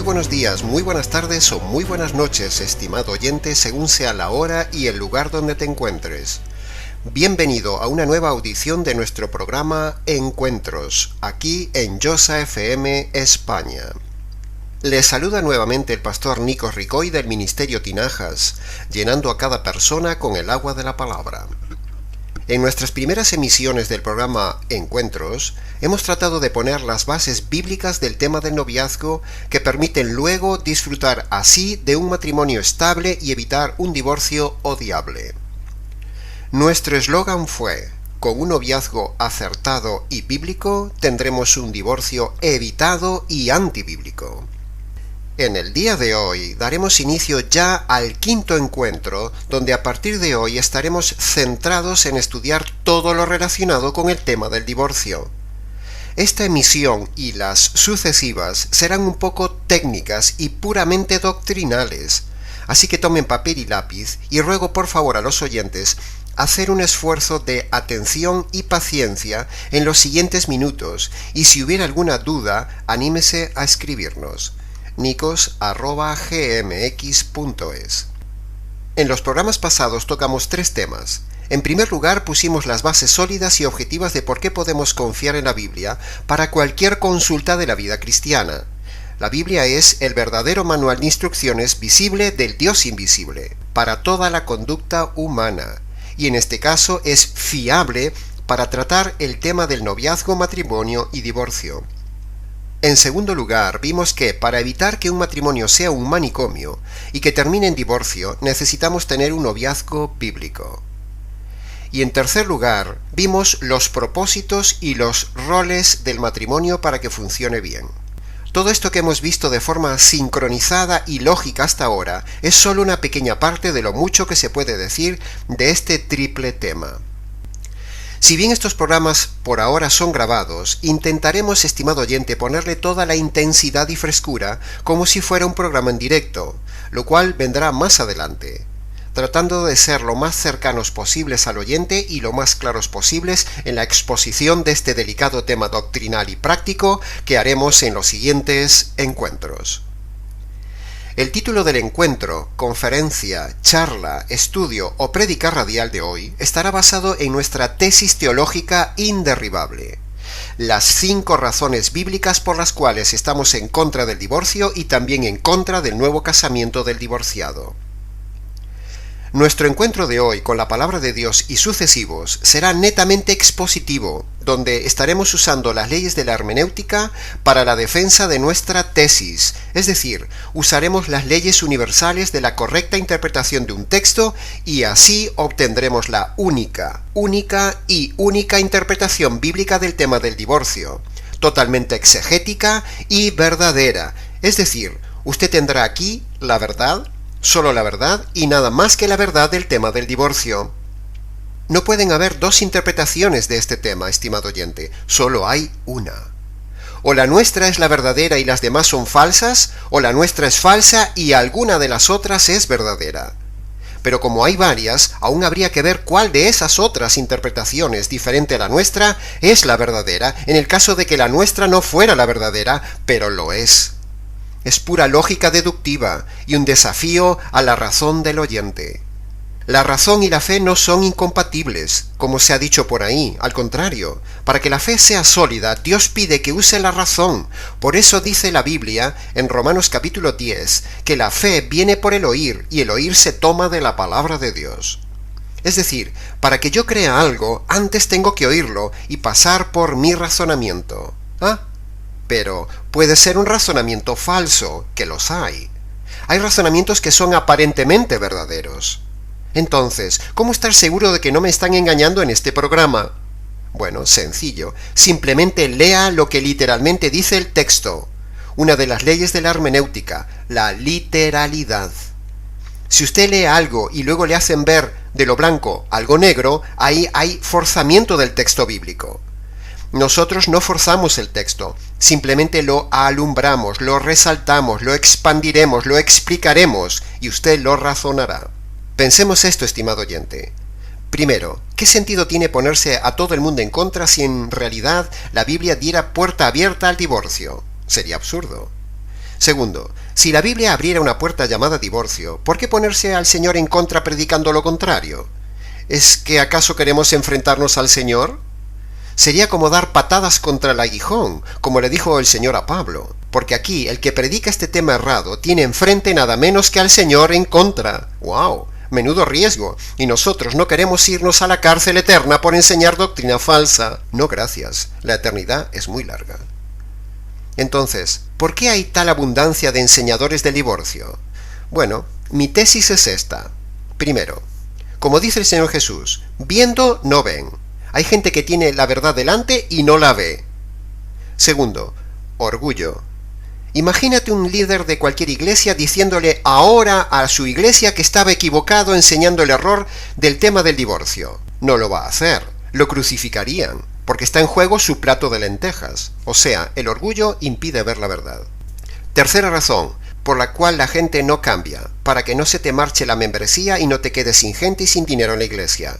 buenos días, muy buenas tardes o muy buenas noches, estimado oyente, según sea la hora y el lugar donde te encuentres. Bienvenido a una nueva audición de nuestro programa Encuentros, aquí en Josa FM, España. Les saluda nuevamente el pastor Nico Ricoy del Ministerio Tinajas, llenando a cada persona con el agua de la palabra. En nuestras primeras emisiones del programa Encuentros, hemos tratado de poner las bases bíblicas del tema del noviazgo que permiten luego disfrutar así de un matrimonio estable y evitar un divorcio odiable. Nuestro eslogan fue: con un noviazgo acertado y bíblico, tendremos un divorcio evitado y antibíblico. En el día de hoy daremos inicio ya al quinto encuentro, donde a partir de hoy estaremos centrados en estudiar todo lo relacionado con el tema del divorcio. Esta emisión y las sucesivas serán un poco técnicas y puramente doctrinales, así que tomen papel y lápiz y ruego por favor a los oyentes hacer un esfuerzo de atención y paciencia en los siguientes minutos, y si hubiera alguna duda, anímese a escribirnos. nicos@gmx.es. En los programas pasados tocamos tres temas. En primer lugar, pusimos las bases sólidas y objetivas de por qué podemos confiar en la Biblia para cualquier consulta de la vida cristiana. La Biblia es el verdadero manual de instrucciones visible del Dios invisible para toda la conducta humana, y en este caso es fiable para tratar el tema del noviazgo, matrimonio y divorcio. En segundo lugar, vimos que para evitar que un matrimonio sea un manicomio y que termine en divorcio, necesitamos tener un noviazgo bíblico. Y en tercer lugar, vimos los propósitos y los roles del matrimonio para que funcione bien. Todo esto que hemos visto de forma sincronizada y lógica hasta ahora es solo una pequeña parte de lo mucho que se puede decir de este triple tema. Si bien estos programas por ahora son grabados, intentaremos, estimado oyente, ponerle toda la intensidad y frescura como si fuera un programa en directo, lo cual vendrá más adelante, tratando de ser lo más cercanos posibles al oyente y lo más claros posibles en la exposición de este delicado tema doctrinal y práctico que haremos en los siguientes encuentros. El título del encuentro, conferencia, charla, estudio o prédica radial de hoy estará basado en nuestra tesis teológica inderribable: las 5 razones bíblicas por las cuales estamos en contra del divorcio y también en contra del nuevo casamiento del divorciado. Nuestro encuentro de hoy con la palabra de Dios y sucesivos será netamente expositivo, donde estaremos usando las leyes de la hermenéutica para la defensa de nuestra tesis, es decir, usaremos las leyes universales de la correcta interpretación de un texto y así obtendremos la única interpretación bíblica del tema del divorcio, totalmente exegética y verdadera, es decir, usted tendrá aquí la verdad, solo la verdad y nada más que la verdad del tema del divorcio. No pueden haber dos interpretaciones de este tema, estimado oyente, solo hay una. O la nuestra es la verdadera y las demás son falsas, o la nuestra es falsa y alguna de las otras es verdadera. Pero como hay varias, aún habría que ver cuál de esas otras interpretaciones diferente a la nuestra es la verdadera, en el caso de que la nuestra no fuera la verdadera, pero lo es. Es pura lógica deductiva y un desafío a la razón del oyente. La razón y la fe no son incompatibles, como se ha dicho por ahí. Al contrario, para que la fe sea sólida, Dios pide que use la razón. Por eso dice la Biblia, en Romanos capítulo 10, que la fe viene por el oír, y el oír se toma de la palabra de Dios. Es decir, para que yo crea algo, antes tengo que oírlo y pasar por mi razonamiento. Pero puede ser un razonamiento falso, que los hay. Hay razonamientos que son aparentemente verdaderos. Entonces, ¿cómo estar seguro de que no me están engañando en este programa? Bueno, sencillo. Simplemente lea lo que literalmente dice el texto. Una de las leyes de la hermenéutica, la literalidad. Si usted lee algo y luego le hacen ver de lo blanco algo negro, ahí hay forzamiento del texto bíblico. Nosotros no forzamos el texto, simplemente lo alumbramos, lo resaltamos, lo expandiremos, lo explicaremos y usted lo razonará. Pensemos esto, estimado oyente. Primero, ¿qué sentido tiene ponerse a todo el mundo en contra si en realidad la Biblia diera puerta abierta al divorcio? Sería absurdo. Segundo, si la Biblia abriera una puerta llamada divorcio, ¿por qué ponerse al Señor en contra predicando lo contrario? ¿Es que acaso queremos enfrentarnos al Señor? Sería como dar patadas contra el aguijón, como le dijo el Señor a Pablo, porque aquí el que predica este tema errado tiene enfrente nada menos que al Señor en contra. ¡Wow! Menudo riesgo, y nosotros no queremos irnos a la cárcel eterna por enseñar doctrina falsa. No, gracias, la eternidad es muy larga. Entonces, ¿por qué hay tal abundancia de enseñadores del divorcio? Bueno, mi tesis es esta. Primero, como dice el Señor Jesús, viendo no ven. Hay gente que tiene la verdad delante y no la ve. Segundo, orgullo. Imagínate un líder de cualquier iglesia diciéndole ahora a su iglesia que estaba equivocado enseñando el error del tema del divorcio. No lo va a hacer, lo crucificarían, porque está en juego su plato de lentejas. O sea, el orgullo impide ver la verdad. Tercera razón, por la cual la gente no cambia, para que no se te marche la membresía y no te quedes sin gente y sin dinero en la iglesia.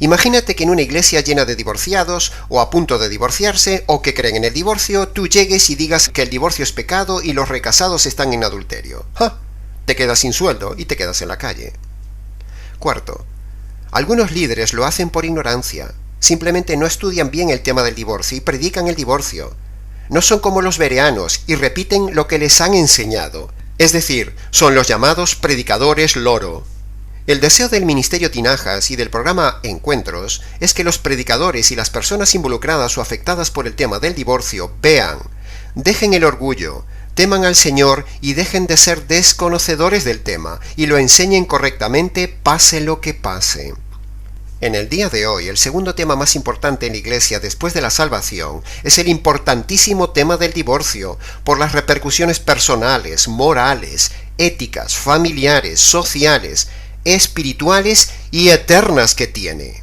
Imagínate que en una iglesia llena de divorciados, o a punto de divorciarse, o que creen en el divorcio, tú llegues y digas que el divorcio es pecado y los recasados están en adulterio. ¡Ja! Te quedas sin sueldo y te quedas en la calle. Cuarto, algunos líderes lo hacen por ignorancia. Simplemente no estudian bien el tema del divorcio y predican el divorcio. No son como los bereanos y repiten lo que les han enseñado. Es decir, son los llamados predicadores loro. El deseo del Ministerio Tinajas y del programa Encuentros es que los predicadores y las personas involucradas o afectadas por el tema del divorcio vean, dejen el orgullo, teman al Señor y dejen de ser desconocedores del tema y lo enseñen correctamente pase lo que pase. En el día de hoy, el segundo tema más importante en la Iglesia después de la salvación es el importantísimo tema del divorcio, por las repercusiones personales, morales, éticas, familiares, sociales, espirituales y eternas que tiene.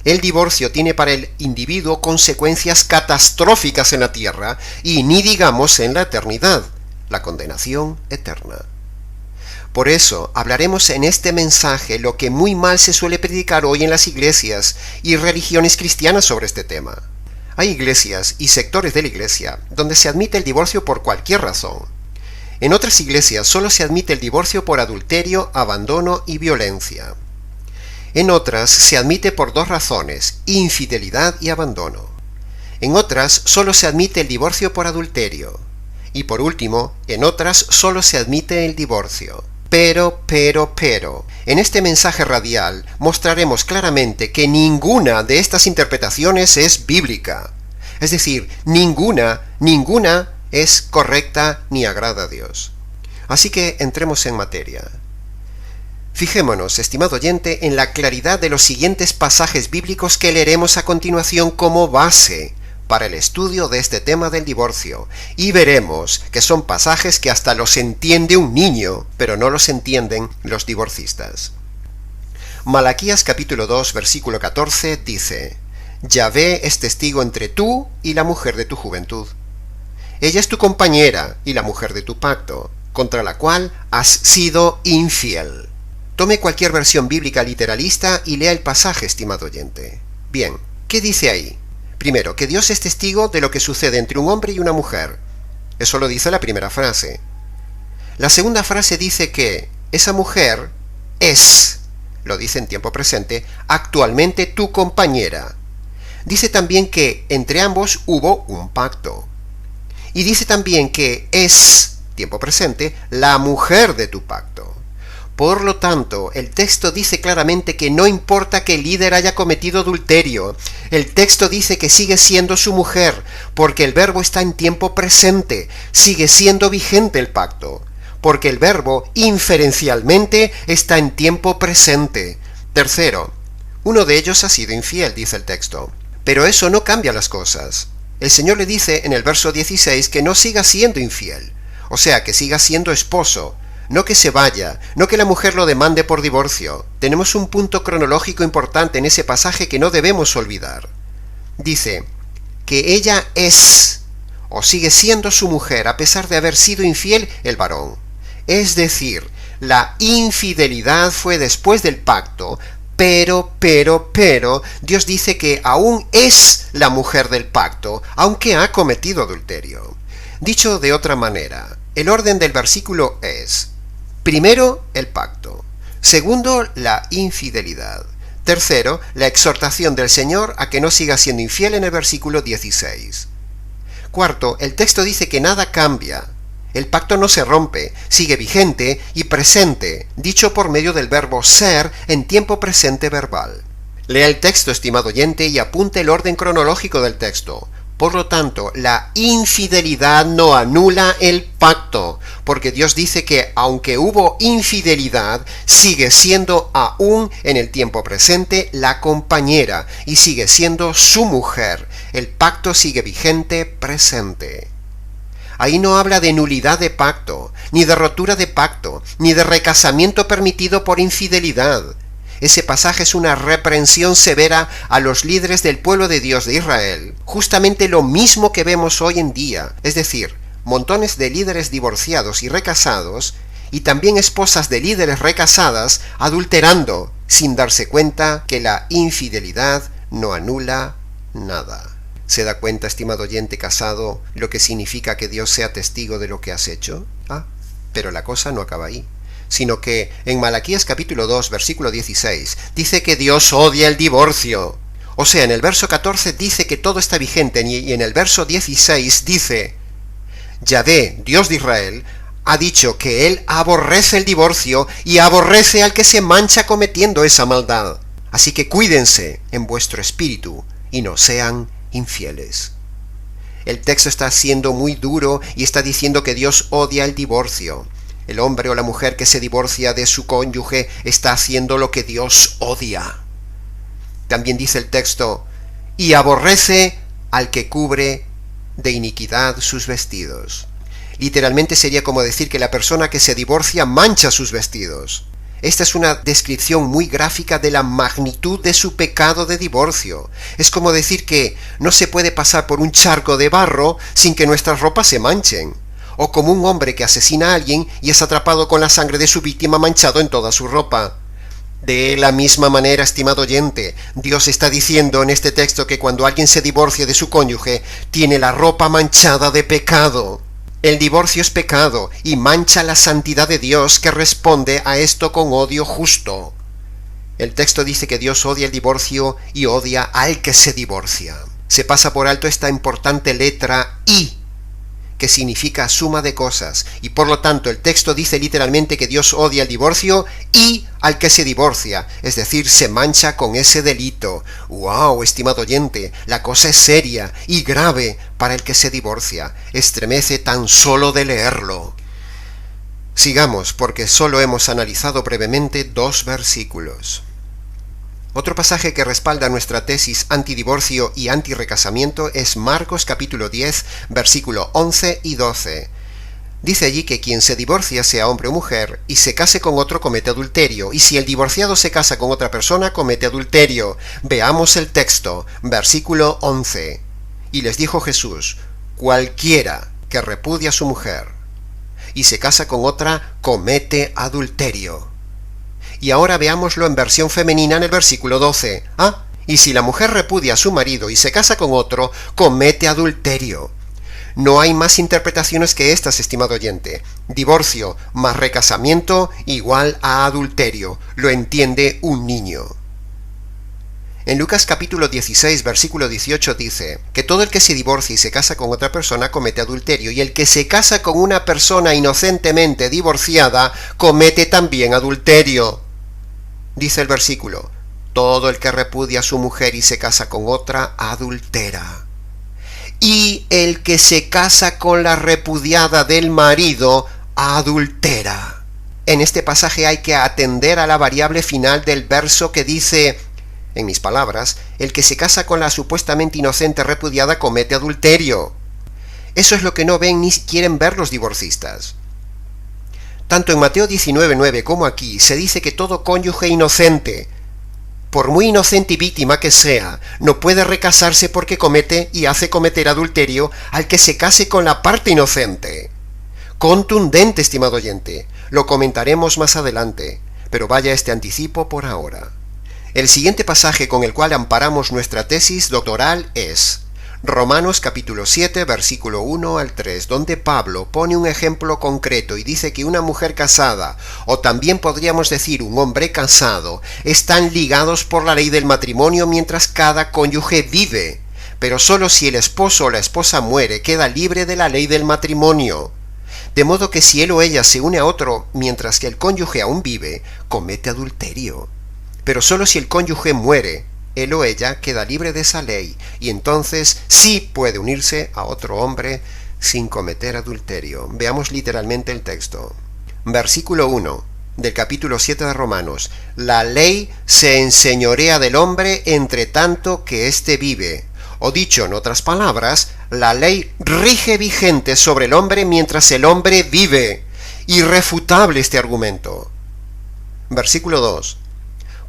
El divorcio tiene para el individuo consecuencias catastróficas en la tierra y ni digamos en la eternidad, la condenación eterna. Por eso hablaremos en este mensaje lo que muy mal se suele predicar hoy en las iglesias y religiones cristianas sobre este tema. Hay iglesias y sectores de la iglesia donde se admite el divorcio por cualquier razón. En otras iglesias solo se admite el divorcio por adulterio, abandono y violencia. En otras se admite por dos razones, infidelidad y abandono. En otras solo se admite el divorcio por adulterio. Y por último, en otras solo se admite el divorcio. Pero, en este mensaje radial mostraremos claramente que ninguna de estas interpretaciones es bíblica. Es decir, ninguna es correcta ni agrada a Dios. Así que entremos en materia. Fijémonos, estimado oyente, en la claridad de los siguientes pasajes bíblicos que leeremos a continuación como base para el estudio de este tema del divorcio, y veremos que son pasajes que hasta los entiende un niño, pero no los entienden los divorcistas. Malaquías capítulo 2, versículo 14 dice: Yahvé es testigo entre tú y la mujer de tu juventud. Ella es tu compañera y la mujer de tu pacto, contra la cual has sido infiel. Tome cualquier versión bíblica literalista y lea el pasaje, estimado oyente. Bien, ¿qué dice ahí? Primero, que Dios es testigo de lo que sucede entre un hombre y una mujer. Eso lo dice la primera frase. La segunda frase dice que esa mujer es, lo dice en tiempo presente, actualmente tu compañera. Dice también que entre ambos hubo un pacto. Y dice también que es, tiempo presente, la mujer de tu pacto. Por lo tanto, el texto dice claramente que no importa que el líder haya cometido adulterio, el texto dice que sigue siendo su mujer, porque el verbo está en tiempo presente, sigue siendo vigente el pacto, porque el verbo inferencialmente está en tiempo presente. Tercero, uno de ellos ha sido infiel, dice el texto, pero eso no cambia las cosas. El Señor le dice en el verso 16 que no siga siendo infiel, o sea, que siga siendo esposo, no que se vaya, no que la mujer lo demande por divorcio. Tenemos un punto cronológico importante en ese pasaje que no debemos olvidar. Dice que ella es, o sigue siendo su mujer, a pesar de haber sido infiel el varón. Es decir, la infidelidad fue después del pacto, pero, Dios dice que aún es la mujer del pacto, aunque ha cometido adulterio. Dicho de otra manera, El orden del versículo es: primero, el pacto; segundo, la infidelidad; tercero, la exhortación del Señor a que no siga siendo infiel en el versículo 16. Cuarto, el texto dice que nada cambia. El pacto no se rompe, sigue vigente y presente, dicho por medio del verbo ser en tiempo presente verbal. Lea el texto, estimado oyente, y apunte el orden cronológico del texto. Por lo tanto, la infidelidad no anula el pacto, porque Dios dice que aunque hubo infidelidad, sigue siendo aún en el tiempo presente la compañera y sigue siendo su mujer. El pacto sigue vigente, presente. Ahí no habla de nulidad de pacto, ni de rotura de pacto, ni de recasamiento permitido por infidelidad. Ese pasaje es una reprensión severa a los líderes del pueblo de Dios de Israel, justamente lo mismo que vemos hoy en día, es decir, montones de líderes divorciados y recasados, y también esposas de líderes recasadas adulterando, sin darse cuenta que la infidelidad no anula nada. ¿Se da cuenta, estimado oyente casado, lo que significa que Dios sea testigo de lo que has hecho? Pero la cosa no acaba ahí, sino que en Malaquías capítulo 2, versículo 16, dice que Dios odia el divorcio. O sea, en el verso 14 dice que todo está vigente, y en el verso 16 dice: Yahvé, Dios de Israel, ha dicho que Él aborrece el divorcio y aborrece al que se mancha cometiendo esa maldad. Así que cuídense en vuestro espíritu y no sean infieles. El texto está siendo muy duro y está diciendo que Dios odia el divorcio. El hombre o la mujer que se divorcia de su cónyuge está haciendo lo que Dios odia. También dice el texto: y aborrece al que cubre de iniquidad sus vestidos. Literalmente sería como decir que la persona que se divorcia mancha sus vestidos. Esta es una descripción muy gráfica de la magnitud de su pecado de divorcio. Es como decir que no se puede pasar por un charco de barro sin que nuestras ropas se manchen. O como un hombre que asesina a alguien y es atrapado con la sangre de su víctima manchado en toda su ropa. De la misma manera, estimado oyente, Dios está diciendo en este texto que cuando alguien se divorcia de su cónyuge, tiene la ropa manchada de pecado. El divorcio es pecado y mancha la santidad de Dios, que responde a esto con odio justo. El texto dice que Dios odia el divorcio y odia al que se divorcia. Se pasa por alto esta importante letra I, que significa suma de cosas, y por lo tanto el texto dice literalmente que Dios odia el divorcio y al que se divorcia, es decir, se mancha con ese delito. ¡Wow, estimado oyente! La cosa es seria y grave para el que se divorcia. Estremece tan solo de leerlo. Sigamos, porque solo hemos analizado brevemente 2 versículos. Otro pasaje que respalda nuestra tesis antidivorcio y antirrecasamiento es Marcos capítulo 10, versículo 11 y 12. Dice allí que quien se divorcia, sea hombre o mujer, y se case con otro, comete adulterio, y si el divorciado se casa con otra persona, comete adulterio. Veamos el texto, versículo 11. Y les dijo Jesús: cualquiera que repudia a su mujer y se casa con otra, comete adulterio. Y ahora veámoslo en versión femenina en el versículo 12. Y si la mujer repudia a su marido y se casa con otro, comete adulterio. No hay más interpretaciones que estas, estimado oyente. Divorcio más recasamiento igual a adulterio. Lo entiende un niño. En Lucas capítulo 16, versículo 18 dice que todo el que se divorcia y se casa con otra persona comete adulterio, y el que se casa con una persona inocentemente divorciada comete también adulterio. Dice el versículo: todo el que repudia a su mujer y se casa con otra, adultera. Y el que se casa con la repudiada del marido, adultera. En este pasaje hay que atender a la variable final del verso que dice, en mis palabras, el que se casa con la supuestamente inocente repudiada comete adulterio. Eso es lo que no ven ni quieren ver los divorcistas. Tanto en Mateo 19:9 como aquí se dice que todo cónyuge inocente, por muy inocente y víctima que sea, no puede recasarse porque comete y hace cometer adulterio al que se case con la parte inocente. Contundente, estimado oyente. Lo comentaremos más adelante, pero vaya este anticipo por ahora. El siguiente pasaje con el cual amparamos nuestra tesis doctoral es Romanos capítulo 7, versículo 1 al 3, donde Pablo pone un ejemplo concreto y dice que una mujer casada, o también podríamos decir un hombre casado, están ligados por la ley del matrimonio mientras cada cónyuge vive, pero solo si el esposo o la esposa muere queda libre de la ley del matrimonio. De modo que si él o ella se une a otro mientras que el cónyuge aún vive, comete adulterio. Pero solo si el cónyuge muere, él o ella queda libre de esa ley, y entonces sí puede unirse a otro hombre sin cometer adulterio. Veamos literalmente el texto. Versículo 1 del capítulo 7 de Romanos. La ley se enseñorea del hombre entre tanto que éste vive. O dicho en otras palabras, la ley rige vigente sobre el hombre mientras el hombre vive. Irrefutable este argumento. Versículo 2.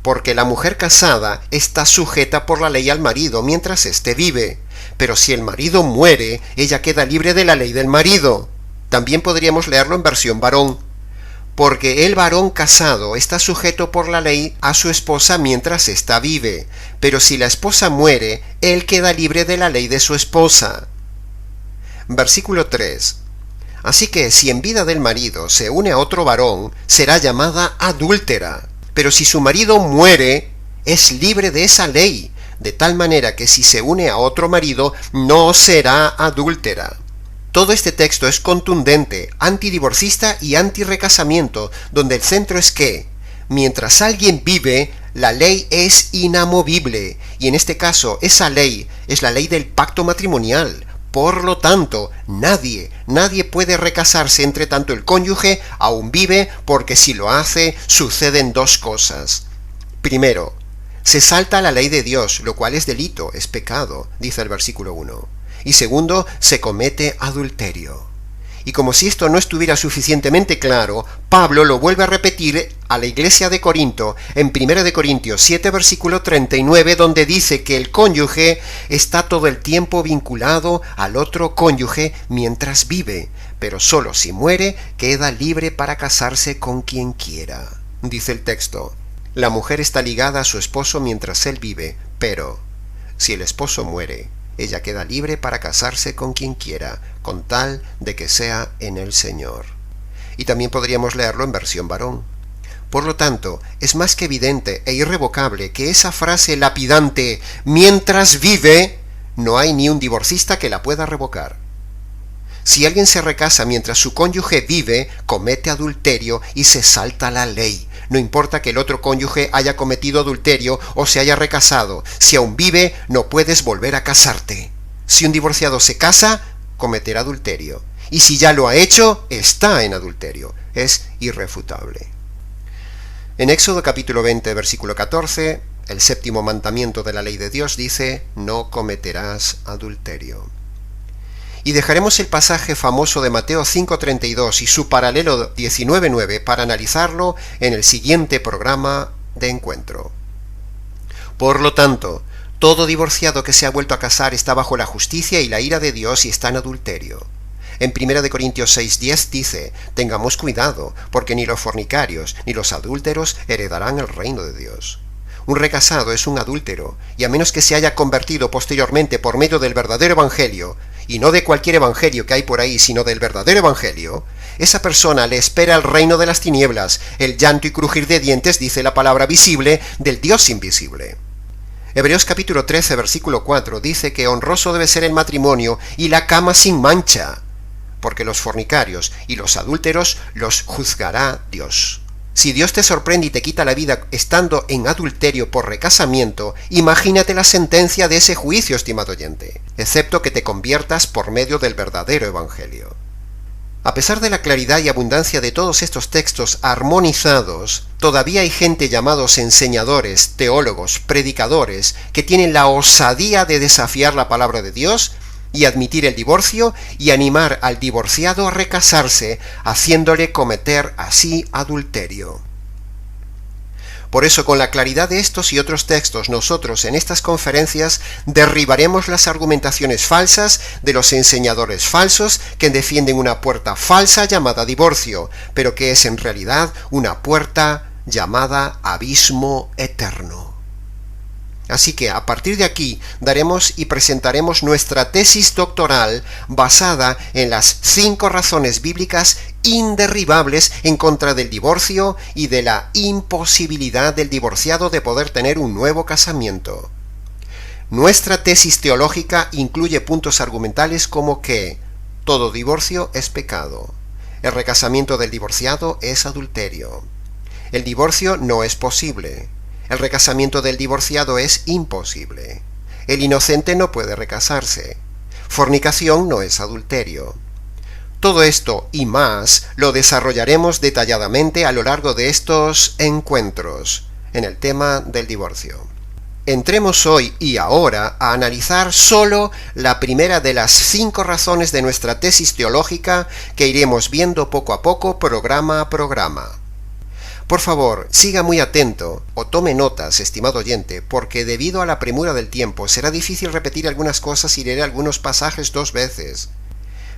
Porque la mujer casada está sujeta por la ley al marido mientras éste vive, pero si el marido muere, ella queda libre de la ley del marido. También podríamos leerlo en versión varón. Porque el varón casado está sujeto por la ley a su esposa mientras ésta vive, pero si la esposa muere, él queda libre de la ley de su esposa. Versículo 3. Así que si en vida del marido se une a otro varón, será llamada adúltera. Pero si su marido muere, es libre de esa ley, de tal manera que si se une a otro marido, no será adúltera. Todo este texto es contundente, antidivorcista y antirrecasamiento, donde el centro es que, mientras alguien vive, la ley es inamovible, y en este caso esa ley es la ley del pacto matrimonial. Por lo tanto, nadie puede recasarse entre tanto el cónyuge aún vive, porque si lo hace, suceden dos cosas. Primero, se salta la ley de Dios, lo cual es delito, es pecado, dice el versículo 1. Y segundo, se comete adulterio. Y como si esto no estuviera suficientemente claro, Pablo lo vuelve a repetir a la iglesia de Corinto en 1 de Corintios 7, versículo 39, donde dice que el cónyuge está todo el tiempo vinculado al otro cónyuge mientras vive, pero solo si muere queda libre para casarse con quien quiera. Dice el texto, la mujer está ligada a su esposo mientras él vive, pero si el esposo muere, ella queda libre para casarse con quien quiera, con tal de que sea en el Señor. Y también podríamos leerlo en versión varón. Por lo tanto, es más que evidente e irrevocable que esa frase lapidante, mientras vive, no hay ni un divorcista que la pueda revocar. Si alguien se recasa mientras su cónyuge vive, comete adulterio y se salta la ley. No importa que el otro cónyuge haya cometido adulterio o se haya recasado. Si aún vive, no puedes volver a casarte. Si un divorciado se casa, cometerá adulterio. Y si ya lo ha hecho, está en adulterio. Es irrefutable. En Éxodo capítulo 20, versículo 14, el séptimo mandamiento de la ley de Dios dice, no cometerás adulterio. Y dejaremos el pasaje famoso de Mateo 5:32 y su paralelo 19:9 para analizarlo en el siguiente programa de encuentro. Por lo tanto, todo divorciado que se ha vuelto a casar está bajo la justicia y la ira de Dios y está en adulterio. En 1 de Corintios 6:10 dice, tengamos cuidado, porque ni los fornicarios ni los adúlteros heredarán el reino de Dios. Un recasado es un adúltero, y a menos que se haya convertido posteriormente por medio del verdadero evangelio, y no de cualquier evangelio que hay por ahí, sino del verdadero evangelio, esa persona le espera el reino de las tinieblas, el llanto y crujir de dientes, dice la palabra visible, del Dios invisible. Hebreos capítulo 13, versículo 4 dice que honroso debe ser el matrimonio y la cama sin mancha, porque los fornicarios y los adúlteros los juzgará Dios. Si Dios te sorprende y te quita la vida estando en adulterio por recasamiento, imagínate la sentencia de ese juicio, estimado oyente, excepto que te conviertas por medio del verdadero evangelio. A pesar de la claridad y abundancia de todos estos textos armonizados, todavía hay gente llamados enseñadores, teólogos, predicadores, que tienen la osadía de desafiar la palabra de Dios y admitir el divorcio y animar al divorciado a recasarse, haciéndole cometer así adulterio. Por eso, con la claridad de estos y otros textos, nosotros en estas conferencias derribaremos las argumentaciones falsas de los enseñadores falsos que defienden una puerta falsa llamada divorcio, pero que es en realidad una puerta llamada abismo eterno. Así que a partir de aquí daremos y presentaremos nuestra tesis doctoral basada en las 5 razones bíblicas inderribables en contra del divorcio y de la imposibilidad del divorciado de poder tener un nuevo casamiento. Nuestra tesis teológica incluye puntos argumentales como que todo divorcio es pecado, el recasamiento del divorciado es adulterio, el divorcio no es posible, el recasamiento del divorciado es imposible, el inocente no puede recasarse, fornicación no es adulterio. Todo esto y más lo desarrollaremos detalladamente a lo largo de estos encuentros en el tema del divorcio. Entremos hoy y ahora a analizar solo la primera de las 5 razones de nuestra tesis teológica que iremos viendo poco a poco, programa a programa. Por favor, siga muy atento o tome notas, estimado oyente, porque debido a la premura del tiempo será difícil repetir algunas cosas y leer algunos pasajes 2 veces.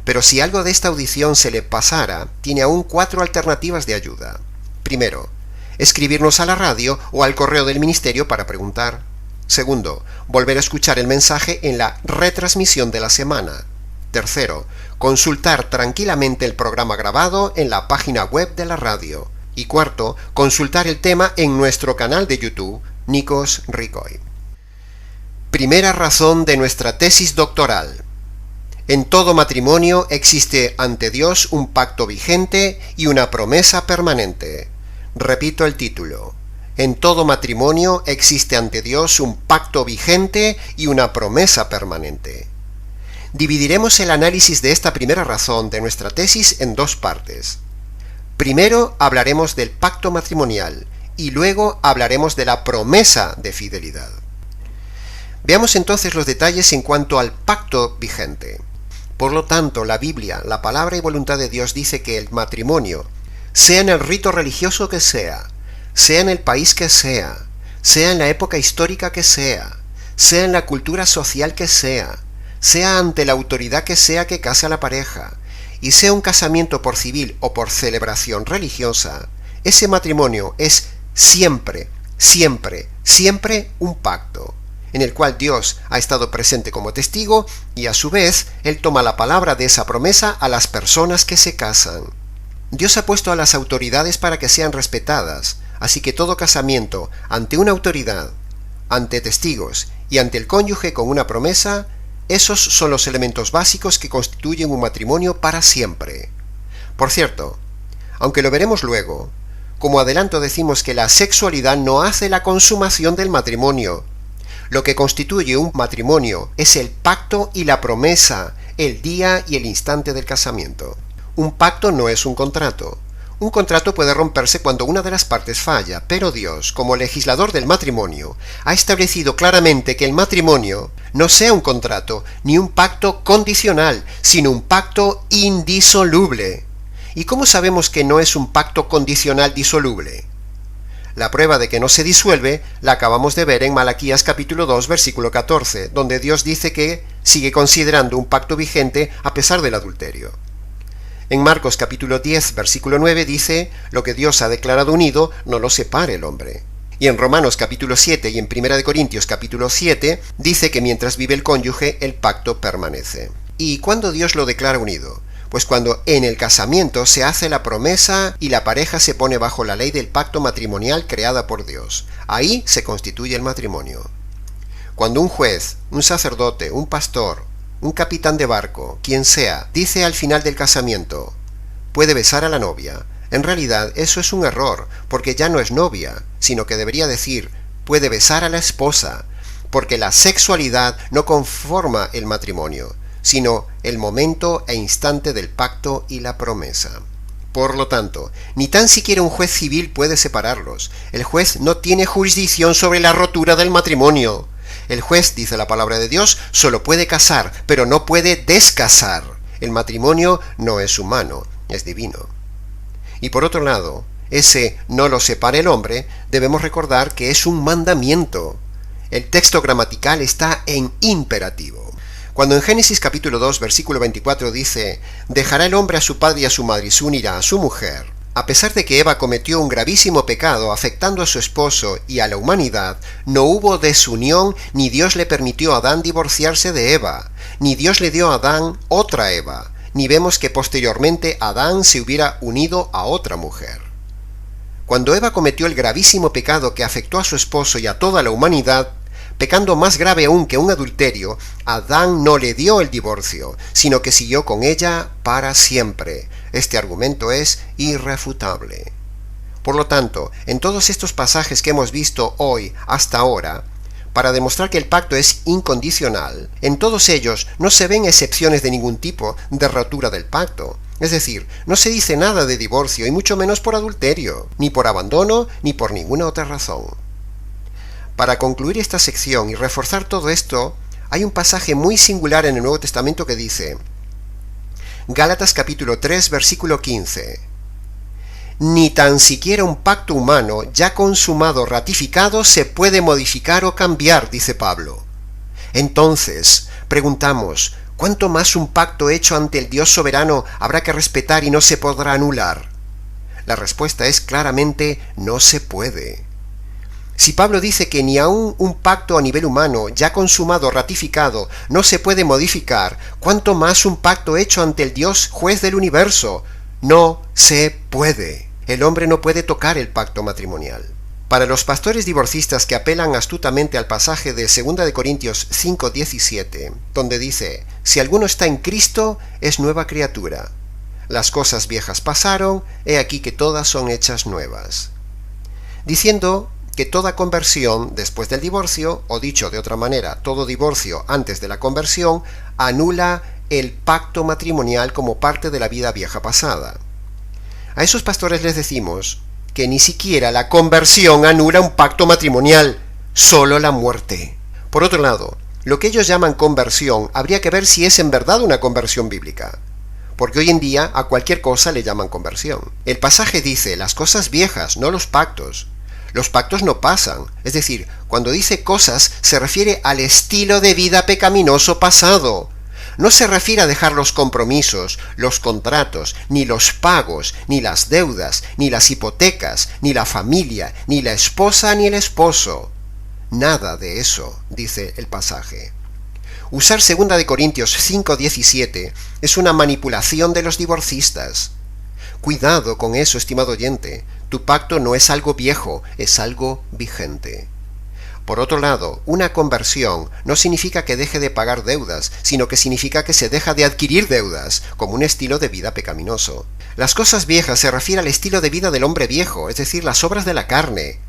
Pero si algo de esta audición se le pasara, tiene aún 4 alternativas de ayuda. Primero, escribirnos a la radio o al correo del ministerio para preguntar. Segundo, volver a escuchar el mensaje en la retransmisión de la semana. Tercero, consultar tranquilamente el programa grabado en la página web de la radio. Y cuarto, consultar el tema en nuestro canal de YouTube, Nikos Ricoy. Primera razón de nuestra tesis doctoral. En todo matrimonio existe ante Dios un pacto vigente y una promesa permanente. Repito el título. En todo matrimonio existe ante Dios un pacto vigente y una promesa permanente. Dividiremos el análisis de esta primera razón de nuestra tesis en 2 partes. Primero hablaremos del pacto matrimonial y luego hablaremos de la promesa de fidelidad. Veamos entonces los detalles en cuanto al pacto vigente. Por lo tanto, la Biblia, la palabra y voluntad de Dios dice que el matrimonio, sea en el rito religioso que sea en el país que sea en la época histórica que sea en la cultura social que sea ante la autoridad que sea que case a la pareja, y sea un casamiento por civil o por celebración religiosa, ese matrimonio es siempre un pacto, en el cual Dios ha estado presente como testigo y a su vez Él toma la palabra de esa promesa a las personas que se casan. Dios ha puesto a las autoridades para que sean respetadas, así que todo casamiento ante una autoridad, ante testigos y ante el cónyuge con una promesa, esos son los elementos básicos que constituyen un matrimonio para siempre. Por cierto, aunque lo veremos luego, como adelanto decimos que la sexualidad no hace la consumación del matrimonio. Lo que constituye un matrimonio es el pacto y la promesa, el día y el instante del casamiento. Un pacto no es un contrato. Un contrato puede romperse cuando una de las partes falla, pero Dios, como legislador del matrimonio, ha establecido claramente que el matrimonio no sea un contrato ni un pacto condicional, sino un pacto indisoluble. ¿Y cómo sabemos que no es un pacto condicional disoluble? La prueba de que no se disuelve la acabamos de ver en Malaquías capítulo 2, versículo 14, donde Dios dice que sigue considerando un pacto vigente a pesar del adulterio. En Marcos capítulo 10, versículo 9 dice, lo que Dios ha declarado unido, no lo separe el hombre. Y en Romanos capítulo 7 y en 1 Corintios capítulo 7 dice que mientras vive el cónyuge, el pacto permanece. ¿Y cuándo Dios lo declara unido? Pues cuando en el casamiento se hace la promesa y la pareja se pone bajo la ley del pacto matrimonial creada por Dios. Ahí se constituye el matrimonio. Cuando un juez, un sacerdote, un pastor, un capitán de barco, quien sea, dice al final del casamiento, puede besar a la novia, en realidad eso es un error, porque ya no es novia, sino que debería decir, puede besar a la esposa, porque la sexualidad no conforma el matrimonio, sino el momento e instante del pacto y la promesa. Por lo tanto, ni tan siquiera un juez civil puede separarlos. El juez no tiene jurisdicción sobre la rotura del matrimonio. El juez, dice la palabra de Dios, solo puede casar, pero no puede descasar. El matrimonio no es humano, es divino. Y por otro lado, ese no lo separa el hombre, debemos recordar que es un mandamiento. El texto gramatical está en imperativo. Cuando en Génesis capítulo 2, versículo 24 dice, dejará el hombre a su padre y a su madre y se unirá a su mujer, A pesar de que Eva cometió un gravísimo pecado afectando a su esposo y a la humanidad, no hubo desunión ni Dios le permitió a Adán divorciarse de Eva, ni Dios le dio a Adán otra Eva, ni vemos que posteriormente Adán se hubiera unido a otra mujer. Cuando Eva cometió el gravísimo pecado que afectó a su esposo y a toda la humanidad, pecando más grave aún que un adulterio, Adán no le dio el divorcio, sino que siguió con ella para siempre. Este argumento es irrefutable. Por lo tanto, en todos estos pasajes que hemos visto hoy hasta ahora, para demostrar que el pacto es incondicional, en todos ellos no se ven excepciones de ningún tipo de rotura del pacto. Es decir, no se dice nada de divorcio y mucho menos por adulterio, ni por abandono, ni por ninguna otra razón. Para concluir esta sección y reforzar todo esto, hay un pasaje muy singular en el Nuevo Testamento que dice, Gálatas capítulo 3, versículo 15, ni tan siquiera un pacto humano ya consumado, ratificado, se puede modificar o cambiar, dice Pablo. Entonces, preguntamos, ¿cuánto más un pacto hecho ante el Dios soberano habrá que respetar y no se podrá anular? La respuesta es claramente, no se puede. Si Pablo dice que ni aun un pacto a nivel humano, ya consumado, ratificado, no se puede modificar, ¿cuánto más un pacto hecho ante el Dios juez del universo? No se puede. El hombre no puede tocar el pacto matrimonial. Para los pastores divorcistas que apelan astutamente al pasaje de 2 de Corintios 5:17, donde dice, si alguno está en Cristo, es nueva criatura. Las cosas viejas pasaron, he aquí que todas son hechas nuevas. Diciendo que toda conversión después del divorcio, o dicho de otra manera, todo divorcio antes de la conversión, anula el pacto matrimonial como parte de la vida vieja pasada. A esos pastores les decimos que ni siquiera la conversión anula un pacto matrimonial, solo la muerte. Por otro lado, lo que ellos llaman conversión habría que ver si es en verdad una conversión bíblica, porque hoy en día a cualquier cosa le llaman conversión. El pasaje dice las cosas viejas, no los pactos. Los pactos no pasan, es decir, cuando dice cosas se refiere al estilo de vida pecaminoso pasado. No se refiere a dejar los compromisos, los contratos, ni los pagos, ni las deudas, ni las hipotecas, ni la familia, ni la esposa, ni el esposo. Nada de eso, dice el pasaje. Usar 2 de Corintios 5:17 es una manipulación de los divorcistas. Cuidado con eso, estimado oyente. Tu pacto no es algo viejo, es algo vigente. Por otro lado, una conversión no significa que deje de pagar deudas, sino que significa que se deja de adquirir deudas, como un estilo de vida pecaminoso. Las cosas viejas se refiere al estilo de vida del hombre viejo, es decir, las obras de la carne.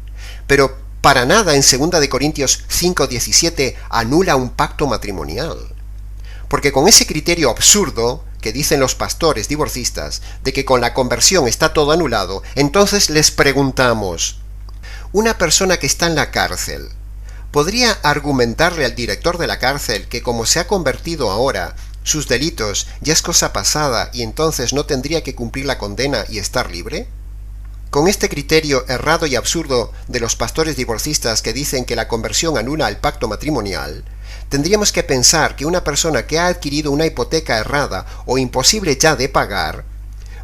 Pero para nada en 2 de Corintios 5:17 anula un pacto matrimonial. Porque con ese criterio absurdo que dicen los pastores divorcistas, de que con la conversión está todo anulado, entonces les preguntamos, una persona que está en la cárcel, ¿podría argumentarle al director de la cárcel que como se ha convertido ahora, sus delitos ya es cosa pasada y entonces no tendría que cumplir la condena y estar libre? Con este criterio errado y absurdo de los pastores divorcistas que dicen que la conversión anula el pacto matrimonial, tendríamos que pensar que una persona que ha adquirido una hipoteca errada o imposible ya de pagar,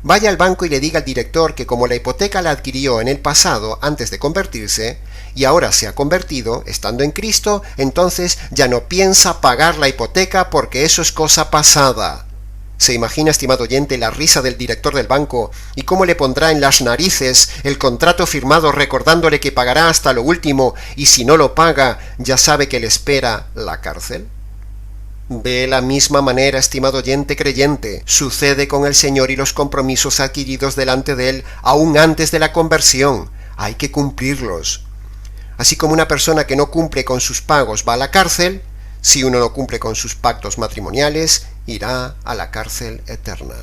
vaya al banco y le diga al director que como la hipoteca la adquirió en el pasado antes de convertirse, y ahora se ha convertido, estando en Cristo, entonces ya no piensa pagar la hipoteca porque eso es cosa pasada. ¿Se imagina, estimado oyente, la risa del director del banco y cómo le pondrá en las narices el contrato firmado recordándole que pagará hasta lo último y si no lo paga ya sabe que le espera la cárcel? De la misma manera, estimado oyente creyente, sucede con el Señor y los compromisos adquiridos delante de Él aún antes de la conversión. Hay que cumplirlos. Así como una persona que no cumple con sus pagos va a la cárcel, si uno no cumple con sus pactos matrimoniales, irá a la cárcel eterna.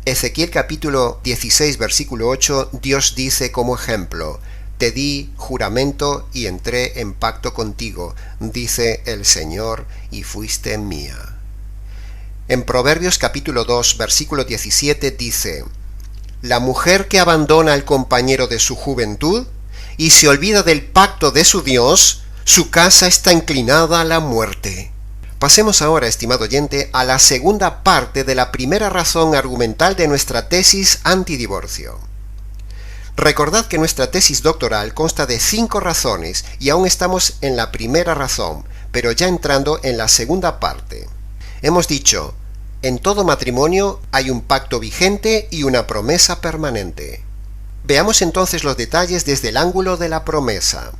Ezequiel capítulo 16, versículo 8, Dios dice como ejemplo, te di juramento y entré en pacto contigo, dice el Señor, y fuiste mía. En Proverbios capítulo 2, versículo 17 dice, la mujer que abandona al compañero de su juventud y se olvida del pacto de su Dios, su casa está inclinada a la muerte. Pasemos ahora, estimado oyente, a la segunda parte de la primera razón argumental de nuestra tesis antidivorcio. Recordad que nuestra tesis doctoral consta de 5 razones y aún estamos en la primera razón, pero ya entrando en la segunda parte. Hemos dicho, en todo matrimonio hay un pacto vigente y una promesa permanente. Veamos entonces los detalles desde el ángulo de la promesa.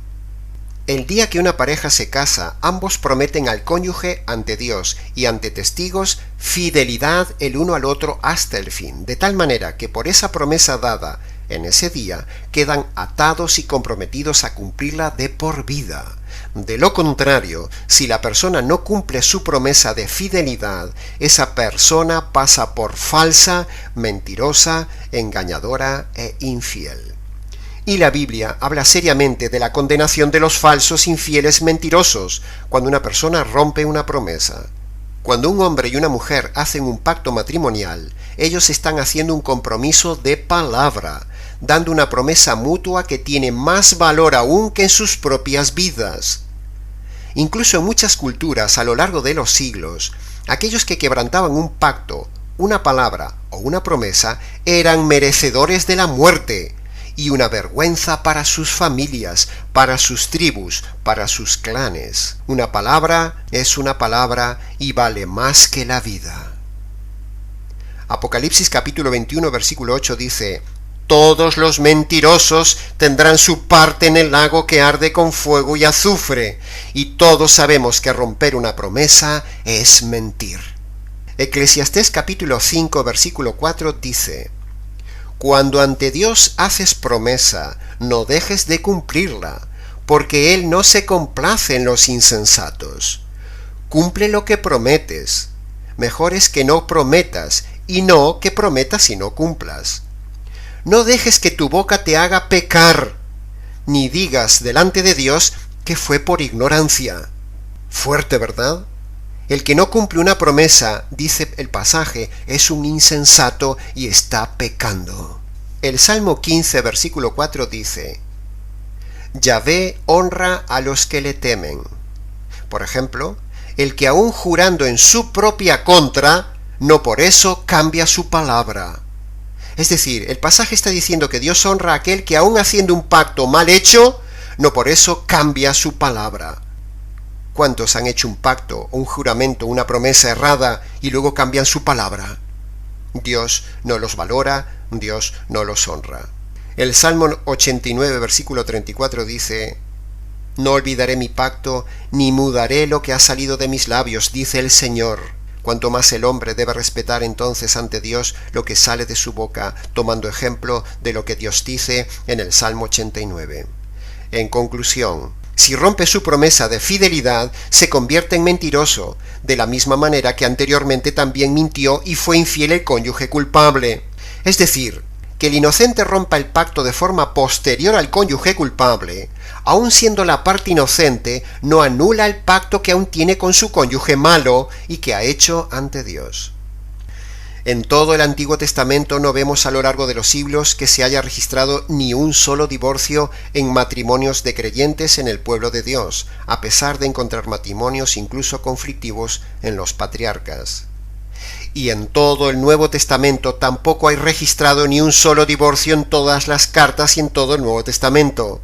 El día que una pareja se casa, ambos prometen al cónyuge ante Dios y ante testigos fidelidad el uno al otro hasta el fin, de tal manera que por esa promesa dada en ese día quedan atados y comprometidos a cumplirla de por vida. De lo contrario, si la persona no cumple su promesa de fidelidad, esa persona pasa por falsa, mentirosa, engañadora e infiel. Y la Biblia habla seriamente de la condenación de los falsos infieles mentirosos cuando una persona rompe una promesa. Cuando un hombre y una mujer hacen un pacto matrimonial, ellos están haciendo un compromiso de palabra, dando una promesa mutua que tiene más valor aún que en sus propias vidas. Incluso en muchas culturas a lo largo de los siglos, aquellos que quebrantaban un pacto, una palabra o una promesa eran merecedores de la muerte y una vergüenza para sus familias, para sus tribus, para sus clanes. Una palabra es una palabra y vale más que la vida. Apocalipsis capítulo 21 versículo 8 dice: todos los mentirosos tendrán su parte en el lago que arde con fuego y azufre, y todos sabemos que romper una promesa es mentir. Eclesiastés capítulo 5 versículo 4 dice: cuando ante Dios haces promesa, no dejes de cumplirla, porque Él no se complace en los insensatos. Cumple lo que prometes. Mejor es que no prometas, y no que prometas y no cumplas. No dejes que tu boca te haga pecar, ni digas delante de Dios que fue por ignorancia. Fuerte, ¿verdad? El que no cumple una promesa, dice el pasaje, es un insensato y está pecando. El Salmo 15, versículo 4 dice: Yahvé honra a los que le temen. Por ejemplo, el que aún jurando en su propia contra, no por eso cambia su palabra. Es decir, el pasaje está diciendo que Dios honra a aquel que aún haciendo un pacto mal hecho, no por eso cambia su palabra. ¿Cuántos han hecho un pacto, un juramento, una promesa errada y luego cambian su palabra? Dios no los valora, Dios no los honra. El Salmo 89, versículo 34 dice: no olvidaré mi pacto, ni mudaré lo que ha salido de mis labios, dice el Señor. Cuanto más el hombre debe respetar entonces ante Dios lo que sale de su boca, tomando ejemplo de lo que Dios dice en el Salmo 89. En conclusión, si rompe su promesa de fidelidad, se convierte en mentiroso, de la misma manera que anteriormente también mintió y fue infiel el cónyuge culpable. Es decir, que el inocente rompa el pacto de forma posterior al cónyuge culpable, aun siendo la parte inocente, no anula el pacto que aún tiene con su cónyuge malo y que ha hecho ante Dios. En todo el Antiguo Testamento no vemos a lo largo de los siglos que se haya registrado ni un solo divorcio en matrimonios de creyentes en el pueblo de Dios, a pesar de encontrar matrimonios incluso conflictivos en los patriarcas. Y en todo el Nuevo Testamento tampoco hay registrado ni un solo divorcio en todas las cartas y en todo el Nuevo Testamento.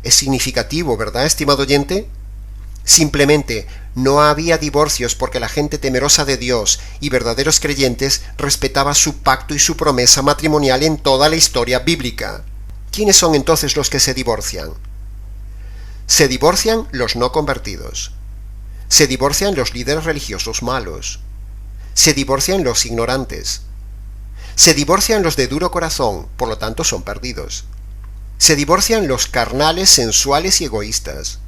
Es significativo, ¿verdad, estimado oyente? Simplemente no había divorcios porque la gente temerosa de Dios y verdaderos creyentes respetaba su pacto y su promesa matrimonial en toda la historia bíblica. ¿Quiénes son entonces los que se divorcian? Se divorcian los no convertidos. Se divorcian los líderes religiosos malos. Se divorcian los ignorantes. Se divorcian los de duro corazón, por lo tanto son perdidos. Se divorcian los carnales, sensuales y egoístas.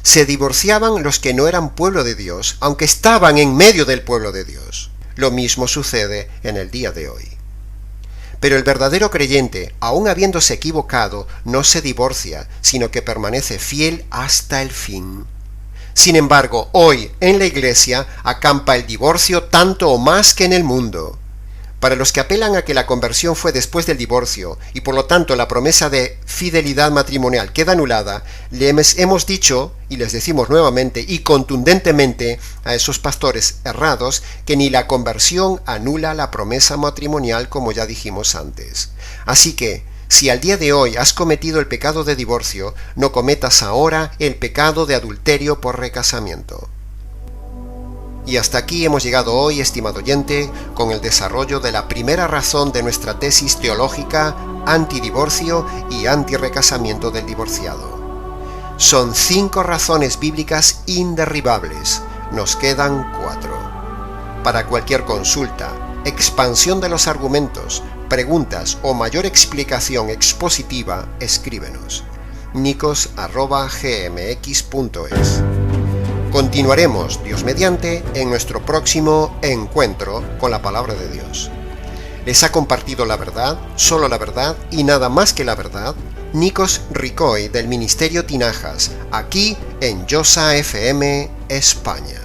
Se divorciaban los que no eran pueblo de Dios, aunque estaban en medio del pueblo de Dios. Lo mismo sucede en el día de hoy. Pero el verdadero creyente, aun habiéndose equivocado, no se divorcia, sino que permanece fiel hasta el fin. Sin embargo, hoy en la iglesia acampa el divorcio tanto o más que en el mundo. Para los que apelan a que la conversión fue después del divorcio y por lo tanto la promesa de fidelidad matrimonial queda anulada, les hemos dicho y les decimos nuevamente y contundentemente a esos pastores errados que ni la conversión anula la promesa matrimonial como ya dijimos antes. Así que, Si al día de hoy has cometido el pecado de divorcio, no cometas ahora el pecado de adulterio por recasamiento. Y hasta aquí hemos llegado hoy, estimado oyente, con el desarrollo de la primera razón de nuestra tesis teológica antidivorcio y antirrecasamiento del divorciado. Son 5 razones bíblicas inderribables. Nos quedan 4. Para cualquier consulta, expansión de los argumentos, preguntas o mayor explicación expositiva, escríbenos. nicos@gmx.es. Continuaremos, Dios mediante, en nuestro próximo encuentro con la Palabra de Dios. Les ha compartido la verdad, solo la verdad y nada más que la verdad, Nikos Ricoy del Ministerio Tinajas, aquí en Josa FM, España.